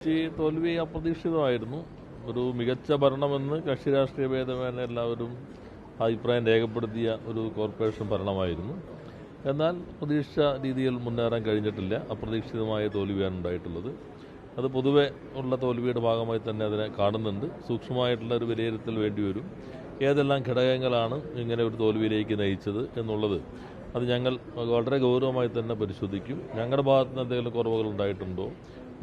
തോൽവി അപ്രതീക്ഷിതമായിരുന്നു. ഒരു മികച്ച ഭരണമെന്ന് കക്ഷി രാഷ്ട്രീയ ഭേദമേന എല്ലാവരും അഭിപ്രായം രേഖപ്പെടുത്തിയ ഒരു കോർപ്പറേഷൻ ഭരണമായിരുന്നു. എന്നാൽ പ്രതീക്ഷിച്ച രീതിയിൽ മുന്നേറാൻ കഴിഞ്ഞിട്ടില്ല. അപ്രതീക്ഷിതമായ തോൽവിയാണ് ഉണ്ടായിട്ടുള്ളത്. അത് പൊതുവെ ഉള്ള തോൽവിയുടെ ഭാഗമായി തന്നെ അതിനെ കാണുന്നുണ്ട്. സൂക്ഷ്മമായിട്ടുള്ള ഒരു വിലയിരുത്തൽ വേണ്ടിവരും. ഏതെല്ലാം ഘടകങ്ങളാണ് ഇങ്ങനെ ഒരു തോൽവിയിലേക്ക് നയിച്ചത് എന്നുള്ളത് അത് ഞങ്ങൾ വളരെ ഗൗരവമായി തന്നെ പരിശോധിക്കും. ഞങ്ങളുടെ ഭാഗത്ത് നിന്ന് എന്തെങ്കിലും കുറവുകൾ ഉണ്ടായിട്ടുണ്ടോ,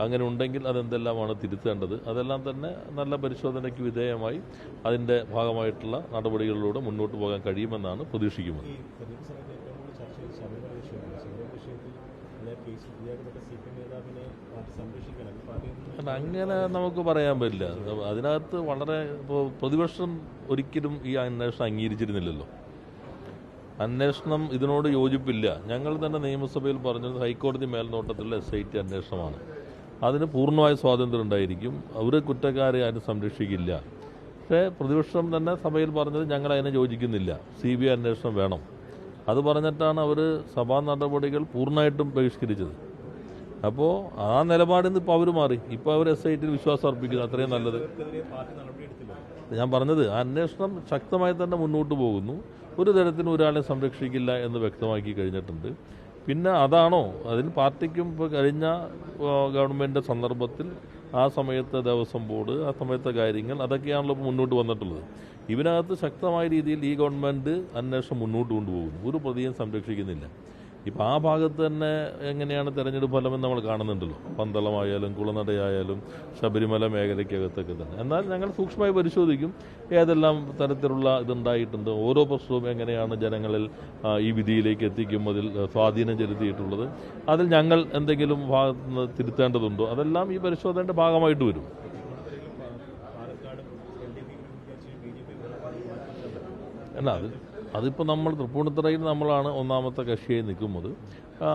അങ്ങനെ ഉണ്ടെങ്കിൽ അതെന്തെല്ലാമാണ് തിരുത്തേണ്ടത്, അതെല്ലാം തന്നെ നല്ല പരിശോധനയ്ക്ക് വിധേയമായി അതിൻ്റെ ഭാഗമായിട്ടുള്ള നടപടികളിലൂടെ മുന്നോട്ട് പോകാൻ കഴിയുമെന്നാണ് പ്രതീക്ഷിക്കുന്നത്. അങ്ങനെ നമുക്ക് പറയാൻ പറ്റില്ല. അതിനകത്ത് വളരെ പ്രതിപക്ഷം ഒരിക്കലും ഈ അന്വേഷണം അംഗീകരിച്ചിരുന്നില്ലല്ലോ. അന്വേഷണം ഇതിനോട് യോജിപ്പില്ല. ഞങ്ങൾ തന്നെ നിയമസഭയിൽ പറഞ്ഞത് ഹൈക്കോടതി മേൽനോട്ടത്തിലുള്ള SIT അന്വേഷണമാണ്. അതിന് പൂർണ്ണമായ സ്വാതന്ത്ര്യം ഉണ്ടായിരിക്കും. അവർ കുറ്റക്കാരെ ആരും സംരക്ഷിക്കില്ല. പക്ഷേ പ്രതിപക്ഷം തന്നെ സഭയിൽ പറഞ്ഞത് ഞങ്ങൾ അതിനെ യോജിക്കുന്നില്ല, CBI അന്വേഷണം വേണം. അത് പറഞ്ഞിട്ടാണ് അവർ സഭാ നടപടികൾ പൂർണ്ണമായിട്ടും ബഹിഷ്കരിച്ചത്. അപ്പോൾ ആ നിലപാടിൽ നിന്ന് ഇപ്പോൾ അവർ മാറി. ഇപ്പോൾ അവർ SITയിൽ വിശ്വാസം അർപ്പിക്കുന്നു. അത്രയും നല്ലത്. ഞാൻ പറഞ്ഞത് അന്വേഷണം ശക്തമായി തന്നെ മുന്നോട്ട് പോകുന്നു. ഒരു തരത്തിലും ഒരാളെ സംരക്ഷിക്കില്ല എന്ന് വ്യക്തമാക്കി കഴിഞ്ഞിട്ടുണ്ട്. പിന്നെ അതാണോ അതിന് പാർട്ടിക്കും ഇപ്പോൾ കഴിഞ്ഞ ഗവൺമെൻറ് സന്ദർഭത്തിൽ ആ സമയത്തെ ദേവസ്വം ബോർഡ്, ആ സമയത്തെ കാര്യങ്ങൾ അതൊക്കെയാണല്ലോ മുന്നോട്ട് വന്നിട്ടുള്ളത്. ഇതിനകത്ത് ശക്തമായ രീതിയിൽ ഈ ഗവൺമെൻറ് അന്വേഷണം മുന്നോട്ട് കൊണ്ടുപോകുന്നു. ഒരു പ്രതിയും സംരക്ഷിക്കുന്നില്ല. ഇപ്പോൾ ആ ഭാഗത്ത് തന്നെ എങ്ങനെയാണ് തെരഞ്ഞെടുപ്പ് ഫലമെന്ന് നമ്മൾ കാണുന്നുണ്ടല്ലോ. പന്തളമായാലും കുളനടയായാലും ശബരിമല മേഖലയ്ക്കകത്തൊക്കെ തന്നെ. എന്നാൽ ഞങ്ങൾ സൂക്ഷ്മമായി പരിശോധിക്കും ഏതെല്ലാം തരത്തിലുള്ള ഇതുണ്ടായിട്ടുണ്ട്, ഓരോ പ്രശ്നവും എങ്ങനെയാണ് ജനങ്ങളിൽ ഈ വിധിയിലേക്ക് എത്തിക്കുന്നതിൽ സ്വാധീനം ചെലുത്തിയിട്ടുള്ളത്, അതിൽ ഞങ്ങൾ എന്തെങ്കിലും ഭാഗത്ത് നിന്ന് തിരുത്തേണ്ടതുണ്ടോ, അതെല്ലാം ഈ പരിശോധനയുടെ ഭാഗമായിട്ട് വരും. അല്ല, അതിപ്പോൾ നമ്മൾ തൃപ്പൂണിത്തുറയിൽ നമ്മളാണ് ഒന്നാമത്തെ കക്ഷിയായി നിൽക്കുന്നത്.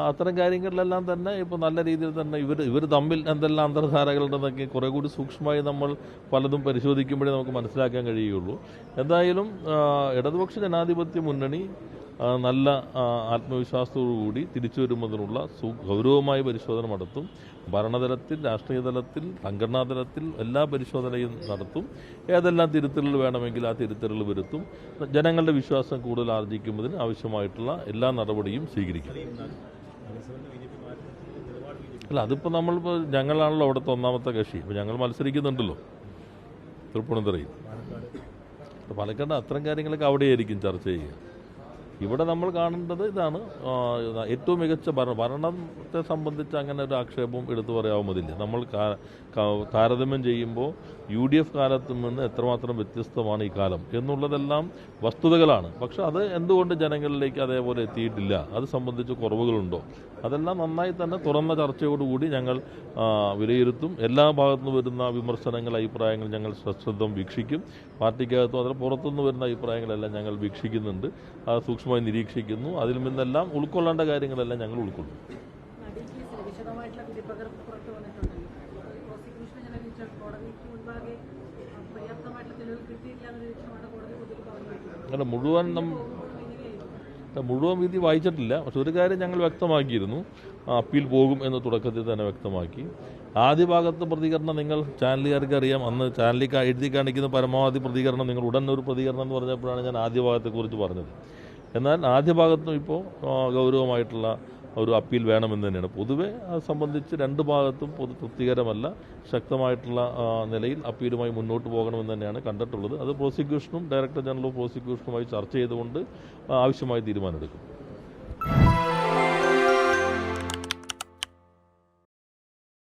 അത്തരം കാര്യങ്ങളിലെല്ലാം തന്നെ ഇപ്പോൾ നല്ല രീതിയിൽ തന്നെ ഇവർ തമ്മിൽ എന്തെല്ലാം അന്തർധാരകളുണ്ടെന്നൊക്കെ കുറേ കൂടി സൂക്ഷ്മമായി നമ്മൾ പലതും പരിശോധിക്കുമ്പോഴേ നമുക്ക് മനസ്സിലാക്കാൻ കഴിയുള്ളൂ. എന്തായാലും ഇടതുപക്ഷ ജനാധിപത്യ മുന്നണി നല്ല ആത്മവിശ്വാസത്തോടുകൂടി തിരിച്ചു വരുന്നതിനുള്ള ഗൗരവമായ പരിശോധന നടത്തും. ഭരണതലത്തിൽ, രാഷ്ട്രീയ തലത്തിൽ, സംഘടനാ തലത്തിൽ എല്ലാ പരിശോധനയും നടത്തും. ഏതെല്ലാം തിരുത്തലുകൾ വേണമെങ്കിൽ ആ തിരുത്തലുകൾ വരുത്തും. ജനങ്ങളുടെ വിശ്വാസം കൂടുതൽ ആർജിക്കുന്നതിന് ആവശ്യമായിട്ടുള്ള എല്ലാ നടപടിയും സ്വീകരിക്കും. അല്ല, അതിപ്പോൾ നമ്മളിപ്പോൾ ഞങ്ങളാണല്ലോ അവിടുത്തെ ഒന്നാമത്തെ കക്ഷി. ഇപ്പോൾ ഞങ്ങൾ മത്സരിക്കുന്നുണ്ടല്ലോ തൃപ്പൂണിത്തുറയിൽ. പാലക്കാട് അത്തരം കാര്യങ്ങളൊക്കെ അവിടെയായിരിക്കും ചർച്ച ചെയ്യുക. ഇവിടെ നമ്മൾ കാണേണ്ടത് ഇതാണ്. ഏറ്റവും മികച്ച ഭരണത്തെ സംബന്ധിച്ച് അങ്ങനെ ഒരു ആക്ഷേപവും എടുത്തു പറയാവുന്നതില്ല. നമ്മൾ താരതമ്യം ചെയ്യുമ്പോൾ UDF കാലത്ത് നിന്ന് എത്രമാത്രം വ്യത്യസ്തമാണ് ഈ കാലം എന്നുള്ളതെല്ലാം വസ്തുതകളാണ്. പക്ഷെ അത് എന്തുകൊണ്ട് ജനങ്ങളിലേക്ക് അതേപോലെ എത്തിയിട്ടില്ല, അത് സംബന്ധിച്ച് കുറവുകളുണ്ടോ, അതെല്ലാം നന്നായി തന്നെ തുറന്ന ചർച്ചയോടുകൂടി ഞങ്ങൾ വിലയിരുത്തും. എല്ലാ ഭാഗത്തുനിന്ന് വരുന്ന വിമർശനങ്ങൾ, അഭിപ്രായങ്ങൾ ഞങ്ങൾ സശ്രദ്ധം വീക്ഷിക്കും. പാർട്ടിക്കകത്തും അതിൽ പുറത്തുനിന്ന് വരുന്ന അഭിപ്രായങ്ങളെല്ലാം ഞങ്ങൾ വീക്ഷിക്കുന്നുണ്ട്, അത് സൂക്ഷ്മമായി നിരീക്ഷിക്കുന്നു. അതിൽ നിന്നെല്ലാം ഉൾക്കൊള്ളേണ്ട കാര്യങ്ങളെല്ലാം ഞങ്ങൾ ഉൾക്കൊള്ളും. അങ്ങനെ മുഴുവൻ വിധി വായിച്ചിട്ടില്ല. പക്ഷെ ഒരു കാര്യം ഞങ്ങൾ വ്യക്തമാക്കിയിരുന്നു, അപ്പീൽ പോകും എന്ന് തുടക്കത്തിൽ തന്നെ വ്യക്തമാക്കി. ആദ്യ ഭാഗത്ത് പ്രതികരണം നിങ്ങൾ ചാനലുകാർക്ക് അറിയാം. അന്ന് ചാനലിൽ എഴുതി കാണിക്കുന്ന പരമാവധി പ്രതികരണം നിങ്ങൾ ഉടൻ ഒരു പ്രതികരണം എന്ന് പറഞ്ഞപ്പോഴാണ് ഞാൻ ആദ്യ ഭാഗത്തെക്കുറിച്ച് പറഞ്ഞത്. എന്നാൽ ആദ്യ ഭാഗത്തും ഇപ്പോൾ ഗൗരവമായിട്ടുള്ള ഒരു അപ്പീൽ വേണമെന്ന് തന്നെയാണ്. പൊതുവെ അത് സംബന്ധിച്ച് രണ്ട് ഭാഗത്തും തൃപ്തികരമല്ല. ശക്തമായിട്ടുള്ള നിലയിൽ അപ്പീലുമായി മുന്നോട്ട് പോകണമെന്ന് തന്നെയാണ് കണ്ടിട്ടുള്ളത്. അത് പ്രോസിക്യൂഷനും ഡയറക്ടർ ജനറൽ ഓഫ് പ്രോസിക്യൂഷനുമായി ചർച്ച ചെയ്തുകൊണ്ട് ആവശ്യമായ തീരുമാനമെടുക്കും.